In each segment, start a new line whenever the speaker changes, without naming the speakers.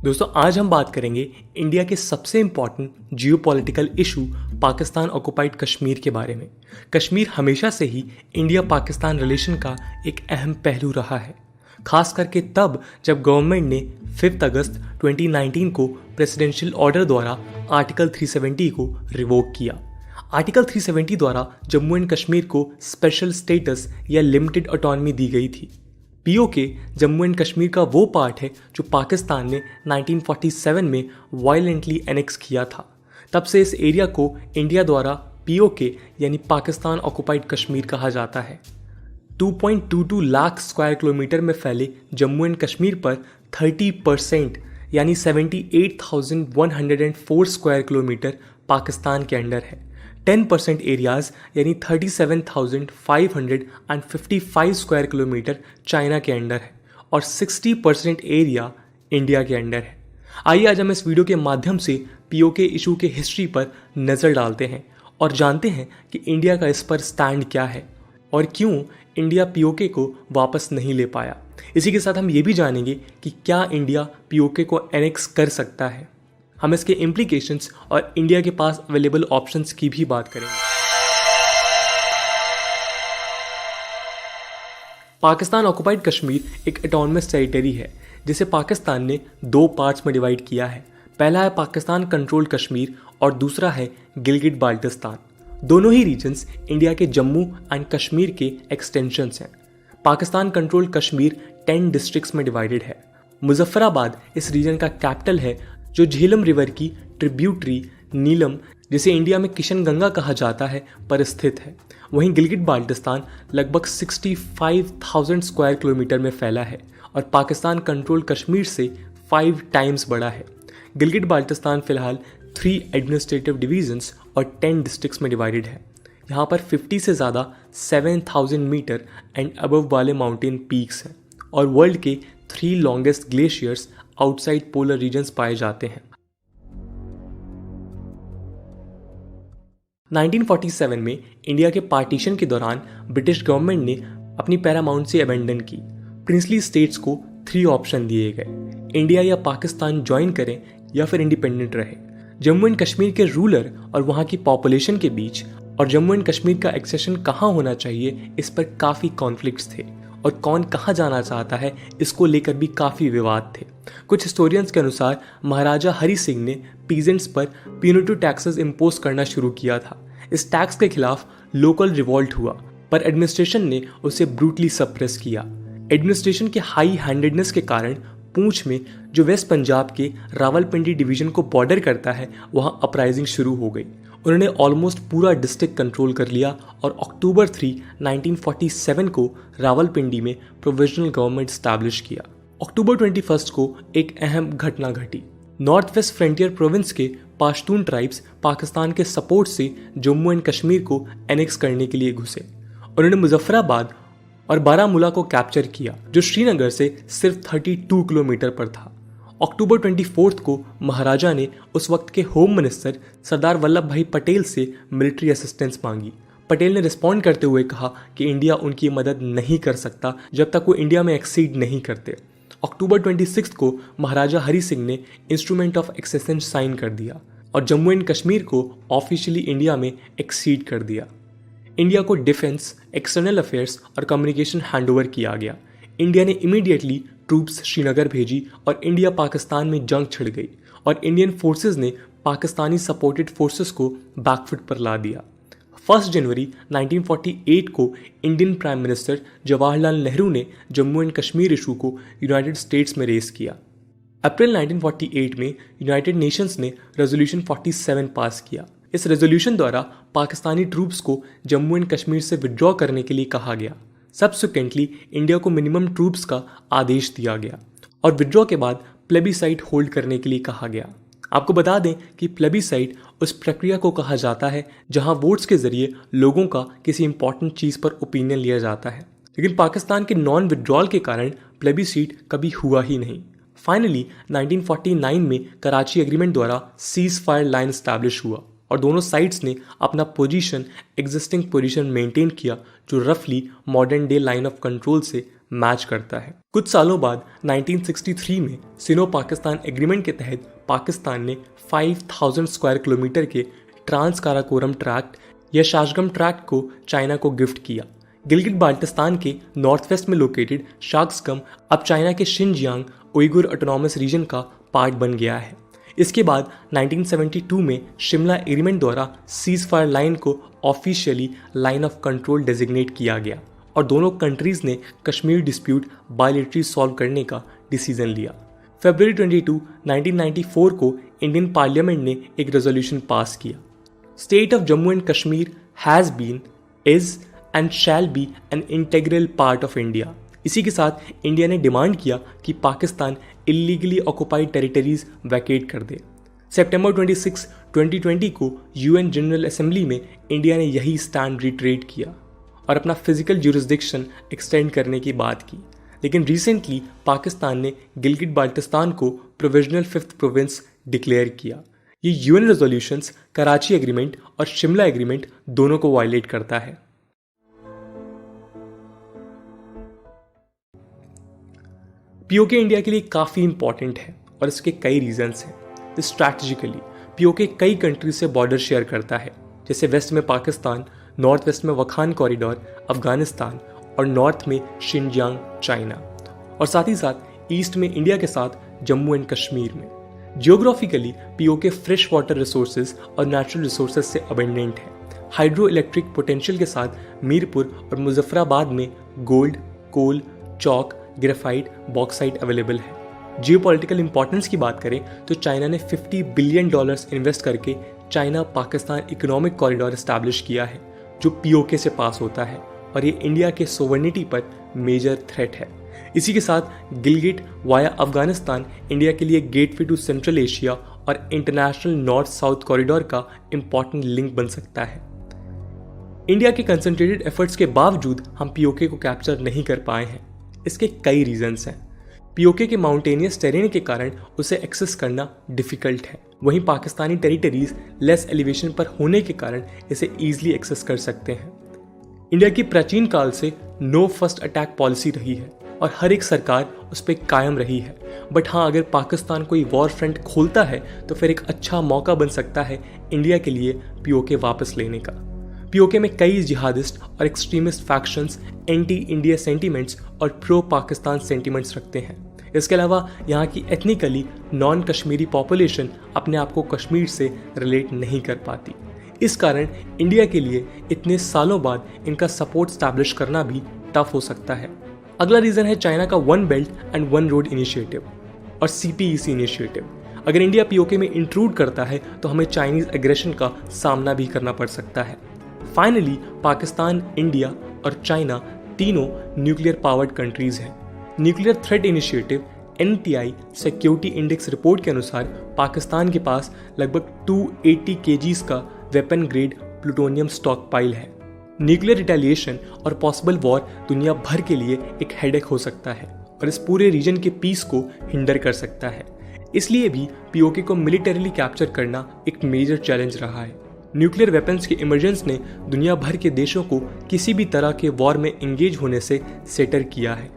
दोस्तों आज हम बात करेंगे इंडिया के सबसे important geopolitical issue Pakistan occupied Kashmir के बारे में। कश्मीर हमेशा से ही इंडिया पाकिस्तान रिलेशन का एक अहम पहलू रहा है, खास करके तब जब गवर्नमेंट ने 5 अगस्त 2019 को प्रेसिडेंशियल ऑर्डर द्वारा आर्टिकल 370 को रिवोक किया। आर्टिकल 370 द्वारा जम्मू एंड कश्मीर को स्पेशल स्टेटस या लिमिटेड ऑटोनॉमी दी गई थी। पीओके जम्मू एंड कश्मीर का वो पार्ट है जो पाकिस्तान ने 1947 में वायलेंटली एनेक्स किया था। तब से इस एरिया को इंडिया द्वारा पीओके यानी पाकिस्तान ऑक्युपाइड कश्मीर कहा जाता है। 2.22 लाख स्क्वायर किलोमीटर में फैले जम्मू एंड कश्मीर पर 30% यानी 78,104 स्क्वायर किलोमीटर पाकिस्तान के अंडर है। 10% एरियाज यानी 37,555 स्क्वायर किलोमीटर चाइना के अंडर है और 60% एरिया इंडिया के अंडर है। आइए आज हम इस वीडियो के माध्यम से पीओके इशू के हिस्ट्री पर नज़र डालते हैं और जानते हैं कि इंडिया का इस पर स्टैंड क्या है और क्यों इंडिया पीओके को वापस नहीं ले पाया। इसी के साथ हम ये भी जानेंगे कि क्या इंडिया पीओके को एनेक्स कर सकता है। हम इसके इम्प्लीकेशंस और इंडिया के पास अवेलेबल ऑप्शंस की भी बात करेंगे। पाकिस्तान ऑक्युपाइड कश्मीर एक ऑटोनमस टेरिटरी है जिसे पाकिस्तान ने 2 पार्ट्स में डिवाइड किया है। पहला है पाकिस्तान कंट्रोल्ड कश्मीर और दूसरा है गिलगिट बाल्टिस्तान। दोनों ही रीजन्स इंडिया के जम्मू एंड कश्मीर के एक्सटेंशंस हैं। पाकिस्तान कंट्रोल्ड कश्मीर 10 डिस्ट्रिक्ट्स में डिवाइडेड है। मुजफ्फराबाद इस रीजन का कैपिटल है जो झेलम रिवर की ट्रिब्यूटरी नीलम, जिसे इंडिया में किशनगंगा कहा जाता है, पर स्थित है। वहीं गिलगिट बाल्टिस्तान लगभग 65,000 स्क्वायर किलोमीटर में फैला है और पाकिस्तान कंट्रोल कश्मीर से 5 टाइम्स बड़ा है। गिलगिट बाल्टिस्तान फिलहाल 3 एडमिनिस्ट्रेटिव डिवीजन्स और 10 डिस्ट्रिक्ट्स में डिवाइडेड है। यहाँ पर 50 से ज़्यादा 7,000 मीटर एंड अबव वाले माउंटेन पीक्स हैं और वर्ल्ड के 3 longest glaciers outside polar regions पाए जाते हैं। 1947 में इंडिया के पार्टीशन के दौरान ब्रिटिश गवर्नमेंट ने अपनी पैरामाउंटेंसी अबेंडन की। प्रिंसली स्टेट्स को 3 ऑप्शन दिए गए, इंडिया या पाकिस्तान ज्वाइन करें या फिर इंडिपेंडेंट रहे। जम्मू एंड कश्मीर के रूलर और वहाँ की पॉपुलेशन के बीच और जम्मू एंड कश्मीर का एक्सेशन कहाँ होना चाहिए, इस पर काफ़ी कॉन्फ्लिक्ट्स थे और कौन कहाँ जाना चाहता है इसको लेकर भी काफ़ी विवाद थे। कुछ हिस्टोरियंस के अनुसार महाराजा हरि सिंह ने पीजेंट्स पर प्यूनिटिव टैक्सेस इम्पोज करना शुरू किया था। इस टैक्स के खिलाफ लोकल रिवॉल्ट हुआ पर एडमिनिस्ट्रेशन ने उसे ब्रूटली सप्रेस किया। एडमिनिस्ट्रेशन के हाई हैंडेडनेस के कारण पूंछ में, जो वेस्ट पंजाब के रावलपिंडी डिवीजन को बॉर्डर करता है, वहां अपराइजिंग शुरू हो गई। उन्होंने ऑलमोस्ट पूरा डिस्ट्रिक्ट कंट्रोल कर लिया और अक्टूबर 3, 1947 को रावलपिंडी में प्रोविजनल गवर्नमेंट स्टैब्लिश किया। अक्टूबर 21 को एक अहम घटना घटी। नॉर्थ वेस्ट फ्रंटियर प्रोविंस के पाश्तून ट्राइब्स पाकिस्तान के सपोर्ट से जम्मू एंड कश्मीर को एनेक्स करने के लिए घुसे। उन्होंने मुजफ्फराबाद और बारामूला को कैप्चर किया, जो श्रीनगर से सिर्फ 32 किलोमीटर पर था। अक्टूबर 24 को महाराजा ने उस वक्त के होम मिनिस्टर सरदार वल्लभ भाई पटेल से मिलिट्री असिस्टेंस मांगी। पटेल ने रिस्पॉन्ड करते हुए कहा कि इंडिया उनकी मदद नहीं कर सकता जब तक वो इंडिया में एक्सीड नहीं करते। अक्टूबर 26 को महाराजा हरि सिंह ने इंस्ट्रूमेंट ऑफ एक्सेशन साइन कर दिया और जम्मू एंड कश्मीर को ऑफिशियली इंडिया में एक्सीड कर दिया। इंडिया को डिफेंस, एक्सटर्नल अफेयर्स और कम्युनिकेशन हैंडओवर किया गया। इंडिया ने इमीडिएटली ट्रूप्स श्रीनगर भेजी और इंडिया पाकिस्तान में जंग छिड़ गई और इंडियन फोर्सेस ने पाकिस्तानी सपोर्टेड फोर्सेस को बैकफुट पर ला दिया। 1 जनवरी 1948 को Indian prime minister Jawaharlal Nehru ने जम्मू एंड कश्मीर इशू को यूनाइटेड स्टेट्स में रेस किया। अप्रैल 1948 में यूनाइटेड नेशंस ने रेजोल्यूशन 47 पास किया। इस रेजोल्यूशन द्वारा पाकिस्तानी ट्रूप्स को जम्मू एंड कश्मीर से विड्रॉ करने के लिए कहा गया। सब्सिक्वेंटली इंडिया को मिनिमम ट्रूप्स का आदेश दिया गया और विड्रॉ के बाद प्लेबिसाइट होल्ड करने के लिए कहा गया। आपको बता दें कि प्लेबिसाइट उस प्रक्रिया को कहा जाता है जहां वोट्स के जरिए लोगों का किसी इंपॉर्टेंट चीज़ पर ओपिनियन लिया जाता है, लेकिन पाकिस्तान के नॉन विड्रॉल के कारण प्लेबिसाइट कभी हुआ ही नहीं। फाइनली 1949 में कराची एग्रीमेंट द्वारा सीज फायर लाइन स्टैब्लिश हुआ और दोनों साइड्स ने अपना एग्जिस्टिंग पोजीशन मेंटेन किया, जो रफली modern day line of control से मैच करता है। कुछ सालों बाद 1963 में सिनो पाकिस्तान एग्रीमेंट के तहत पाकिस्तान ने 5000 स्क्वायर किलोमीटर के ट्रांस काराकोरम ट्रैक्ट या शाशगम ट्रैक्ट को चाइना को गिफ्ट किया। गिलगित बाल्टिस्तान के नॉर्थ वेस्ट में लोकेटेड शाशगम अब चाइना के शिनजियांग उइगुर ऑटोनॉमस रीजन का पार्ट बन गया है। इसके बाद 1972 में शिमला एग्रीमेंट द्वारा सीज फायर लाइन को officially line of control designate किया गया और दोनों कंट्रीज ने कश्मीर डिस्प्यूट बायलैटरली सॉल्व करने का डिसीजन लिया। फरवरी 22, 1994 को इंडियन पार्लियामेंट ने एक रेजोल्यूशन पास किया। State of Jammu and Kashmir has been, is and shall be an integral part of India. इसी के साथ इंडिया ने डिमांड किया कि Pakistan illegally occupied territories vacate कर दे। सितंबर 26, 2020 को यूएन जनरल असेंबली में इंडिया ने यही स्टैंड रिट्रेट किया और अपना फिजिकल ज्यूरिसडिक्शन एक्सटेंड करने की बात की। लेकिन रिसेंटली पाकिस्तान ने गिलगित बाल्टिस्तान को प्रोविजनल 5th प्रोविंस डिक्लेयर किया। ये यूएन रेजोल्यूशंस कराची एग्रीमेंट और शिमला एग्रीमेंट दोनों को वायलेट करता है। पीओके इंडिया के लिए काफ़ी इंपॉर्टेंट है और इसके कई रीजंस हैं। स्ट्रैटेजिकली पीओके कई कंट्रीज से बॉर्डर शेयर करता है, जैसे वेस्ट में पाकिस्तान, नॉर्थ वेस्ट में वखान कॉरिडोर अफगानिस्तान और नॉर्थ में शिनजियांग चाइना, और साथ ही साथ ईस्ट में इंडिया के साथ जम्मू एंड कश्मीर में। Geographically PoK fresh water resources और नेचुरल रिसोर्सेज से अबेंडेंट है। हाइड्रो इलेक्ट्रिक पोटेंशियल के साथ मीरपुर और मुजफ्फराबाद में गोल्ड, कोल, चौक, ग्रेफाइट, बॉक्साइट अवेलेबल है। जियोपॉलिटिकल इंपॉर्टेंस की बात करें तो चाइना ने $50 बिलियन इन्वेस्ट करके China Pakistan economic corridor establish किया है, जो पीओके से पास होता है, और ये इंडिया के सोवर्निटी पर मेजर थ्रेट है। इसी के साथ गिलगिट वाया अफगानिस्तान इंडिया के लिए गेटवे टू सेंट्रल एशिया और इंटरनेशनल नॉर्थ साउथ कॉरिडोर का इंपॉर्टेंट लिंक बन सकता है। इंडिया के कंसंट्रेटेड एफर्ट्स के बावजूद हम पीओके को कैप्चर नहीं कर पाए हैं। इसके कई रीजंस हैं। पीओके के माउंटेनियस टेरेन के कारण उसे एक्सेस करना डिफिकल्ट है। वहीं पाकिस्तानी टेरिटरीज लेस एलिवेशन पर होने के कारण इसे ईजिली एक्सेस कर सकते हैं। इंडिया की प्राचीन काल से नो फर्स्ट अटैक पॉलिसी रही है और हर एक सरकार उस पर कायम रही है। बट हाँ, अगर पाकिस्तान कोई वॉर फ्रंट खोलता है तो फिर एक अच्छा मौका बन सकता है इंडिया के लिए पीओके वापस लेने का। पीओके में कई जिहादिस्ट और extremist factions anti India sentiments और प्रो पाकिस्तान सेंटीमेंट्स रखते हैं। इसके अलावा यहाँ की एथनिकली नॉन कश्मीरी पॉपुलेशन अपने आप को कश्मीर से रिलेट नहीं कर पाती। इस कारण इंडिया के लिए इतने सालों बाद इनका सपोर्ट स्टैब्लिश करना भी टफ हो सकता है। अगला रीजन है चाइना का one belt and one road initiative और सीपीईसी इनिशिएटिव। अगर इंडिया पीओके में इंट्रूड करता है तो हमें चाइनीज एग्रेशन का सामना भी करना पड़ सकता है। फाइनली पाकिस्तान, इंडिया और चाइना तीनों न्यूक्लियर पावर्ड कंट्रीज हैं। Nuclear threat initiative NTI security index report के अनुसार पाकिस्तान के पास लगभग 280 kgs का weapon grade plutonium stock pile है। न्यूक्लियर रिटेलिएशन और पॉसिबल वॉर दुनिया भर के लिए एक हेडेक हो सकता है और इस पूरे रीजन के पीस को हिंडर कर सकता है। इसलिए भी पीओके को मिलिटरीली कैप्चर करना एक मेजर चैलेंज रहा है। न्यूक्लियर वेपन्स के इमरजेंस ने दुनिया भर के देशों को किसी भी तरह के वॉर में एंगेज होने से सेटर किया है।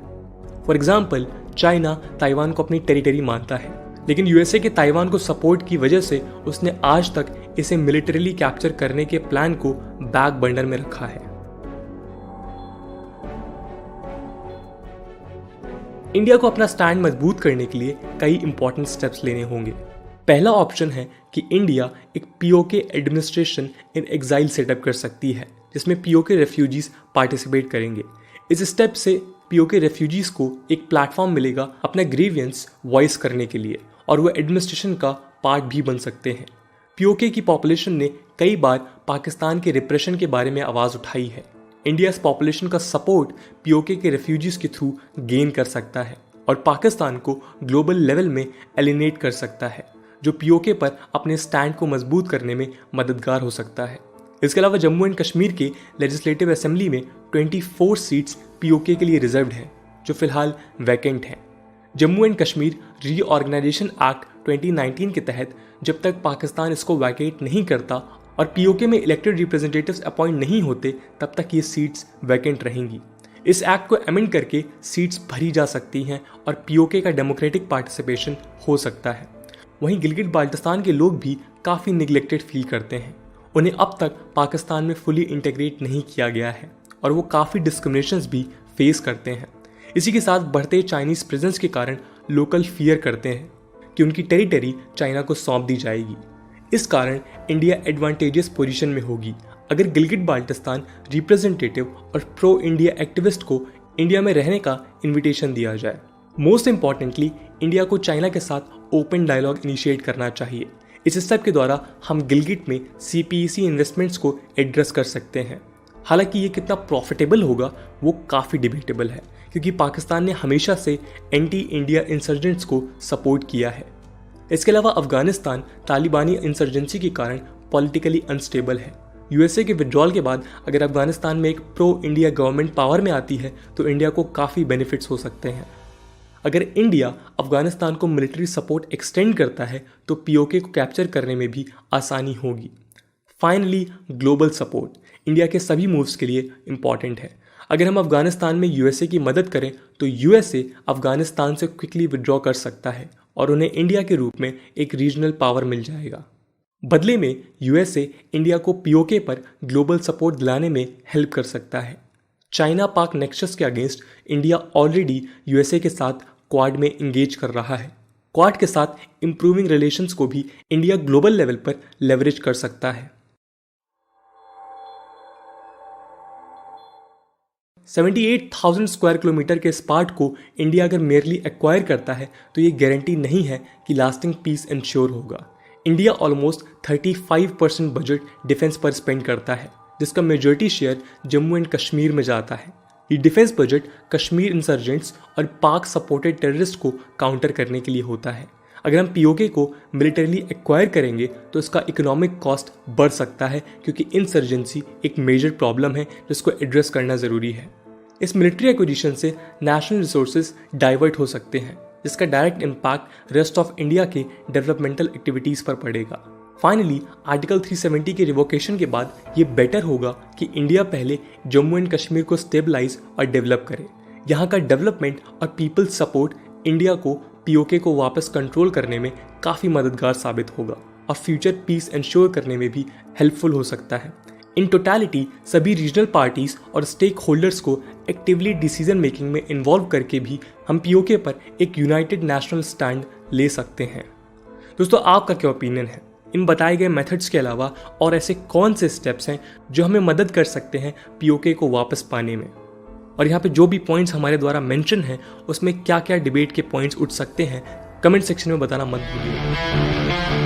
फॉर एग्जाम्पल, चाइना ताइवान को अपनी टेरिटरी मानता है, लेकिन यूएसए के ताइवान को सपोर्ट की वजह से उसने आज तक इसे मिलिटरीली कैप्चर करने के प्लान को बैक बर्नर में रखा है। इंडिया को अपना स्टैंड मजबूत करने के लिए कई इंपॉर्टेंट स्टेप्स लेने होंगे। पहला ऑप्शन है कि इंडिया एक PoK administration in exile setup कर सकती है, जिसमें पीओके रेफ्यूजीज पार्टिसिपेट करेंगे। इस स्टेप से पीओके रेफ्यूजीज को एक प्लेटफॉर्म मिलेगा अपना ग्रीवियंस वॉइस करने के लिए और वो एडमिनिस्ट्रेशन का पार्ट भी बन सकते हैं। पीओके की पॉपुलेशन ने कई बार पाकिस्तान के रिप्रेशन के बारे में आवाज़ उठाई है। इंडिया इस पॉपुलेशन का सपोर्ट पीओके के रेफ्यूजीज के थ्रू गेन कर सकता है और पाकिस्तान को ग्लोबल लेवल में एलिनेट कर सकता है, जो पीओके पर अपने स्टैंड को मजबूत करने में मददगार हो सकता है। इसके अलावा जम्मू एंड कश्मीर के लेजिस्लेटिव असेंबली में 24 सीट्स पीओके के लिए रिजर्व्ड हैं, जो फिलहाल वैकेंट हैं। Jammu and Kashmir reorganisation act 2019 के तहत जब तक पाकिस्तान इसको वैकेट नहीं करता और पीओके में इलेक्टेड रिप्रेजेंटेटिव्स अपॉइंट नहीं होते, तब तक ये सीट्स वैकेंट रहेंगी। इस एक्ट को अमेंड करके सीट्स भरी जा सकती हैं और पीओके का डेमोक्रेटिक पार्टिसिपेशन हो सकता है। वहीं गिलगित बाल्टिस्तान के लोग भी काफ़ी निगलेक्टेड फील करते हैं। उन्हें अब तक पाकिस्तान में फुली इंटीग्रेट नहीं किया गया है और वो काफ़ी डिस्क्रिमिनेशंस भी फेस करते हैं। इसी के साथ बढ़ते चाइनीज़ प्रेजेंस के कारण लोकल फियर करते हैं कि उनकी टेरिटरी चाइना को सौंप दी जाएगी। इस कारण इंडिया एडवांटेजियस पोजीशन में होगी अगर गिलगित बाल्टिस्तान रिप्रेजेंटेटिव और प्रो इंडिया एक्टिविस्ट को इंडिया में रहने का इन्विटेशन दिया जाए। मोस्ट इंपॉर्टेंटली, इंडिया को चाइना के साथ ओपन डायलॉग इनिशिएट करना चाहिए। इस स्टेप के द्वारा हम गिलगित में CPEC इन्वेस्टमेंट्स को एड्रेस कर सकते हैं। हालांकि ये कितना प्रॉफिटेबल होगा वो काफ़ी डिबेटेबल है, क्योंकि पाकिस्तान ने हमेशा से एंटी इंडिया इंसर्जेंट्स को सपोर्ट किया है। इसके अलावा अफगानिस्तान तालिबानी इंसर्जेंसी के कारण पॉलिटिकली अनस्टेबल है। USA के विड्रॉल के बाद अगर अफगानिस्तान में एक प्रो इंडिया गवर्नमेंट पावर में आती है तो इंडिया को काफ़ी बेनिफिट्स हो सकते हैं। अगर इंडिया अफगानिस्तान को मिलिट्री सपोर्ट एक्सटेंड करता है तो पीओके को कैप्चर करने में भी आसानी होगी। फाइनली, ग्लोबल सपोर्ट इंडिया के सभी मूव्स के लिए इम्पॉर्टेंट है। अगर हम अफगानिस्तान में USA की मदद करें तो USA अफगानिस्तान से क्विकली विड्रॉ कर सकता है और उन्हें इंडिया के रूप में एक रीजनल पावर मिल जाएगा। बदले में USA इंडिया को पीओके पर ग्लोबल सपोर्ट दिलाने में हेल्प कर सकता है। चाइना पाक नेक्सस के अगेंस्ट इंडिया ऑलरेडी USA के साथ क्वाड में इंगेज कर रहा है। क्वाड के साथ इंप्रूविंग रिलेशंस को भी इंडिया ग्लोबल लेवल पर लेवरेज कर सकता है। 78,000 स्क्वायर किलोमीटर के इस पार्ट को इंडिया अगर मेयरली एक्वायर करता है तो ये गारंटी नहीं है कि लास्टिंग पीस इंश्योर होगा। इंडिया ऑलमोस्ट 35% बजट डिफेंस पर स्पेंड करता है, जिसका majority share Jammu and Kashmir में जाता है। ये डिफेंस बजट कश्मीर इंसर्जेंट्स और पाक सपोर्टेड टेररिस्ट को काउंटर करने के लिए होता है। अगर हम पीओके को मिलिटरीली एक्वायर करेंगे तो इसका इकोनॉमिक कॉस्ट बढ़ सकता है, क्योंकि इंसर्जेंसी एक मेजर प्रॉब्लम है जिसको एड्रेस करना ज़रूरी है। इस मिलिट्री एक्विजिशन से नेशनल रिसोर्सेज डाइवर्ट हो सकते हैं, जिसका direct impact rest of India के डेवलपमेंटल एक्टिविटीज़ पर पड़ेगा। फाइनली, आर्टिकल 370 के रिवोकेशन के बाद ये बेटर होगा कि इंडिया पहले जम्मू एंड कश्मीर को स्टेबलाइज और डेवलप करे। यहाँ का डेवलपमेंट और पीपल्स सपोर्ट इंडिया को पीओके को वापस कंट्रोल करने में काफ़ी मददगार साबित होगा और फ्यूचर पीस इंश्योर करने में भी हेल्पफुल हो सकता है। इन टोटलिटी, सभी रीजनल पार्टीज और स्टेक होल्डर्स को एक्टिवली डिसीजन मेकिंग में इन्वॉल्व करके भी हम पीओके पर एक यूनाइटेड नेशनल स्टैंड ले सकते हैं। दोस्तों, आपका क्या ओपिनियन है? इन बताए गए मेथड्स के अलावा और ऐसे कौन से स्टेप्स हैं जो हमें मदद कर सकते हैं पीओके को वापस पाने में? और यहाँ पे जो भी पॉइंट्स हमारे द्वारा मेंशन हैं उसमें क्या क्या डिबेट के पॉइंट्स उठ सकते हैं, कमेंट सेक्शन में बताना मत भूलिए।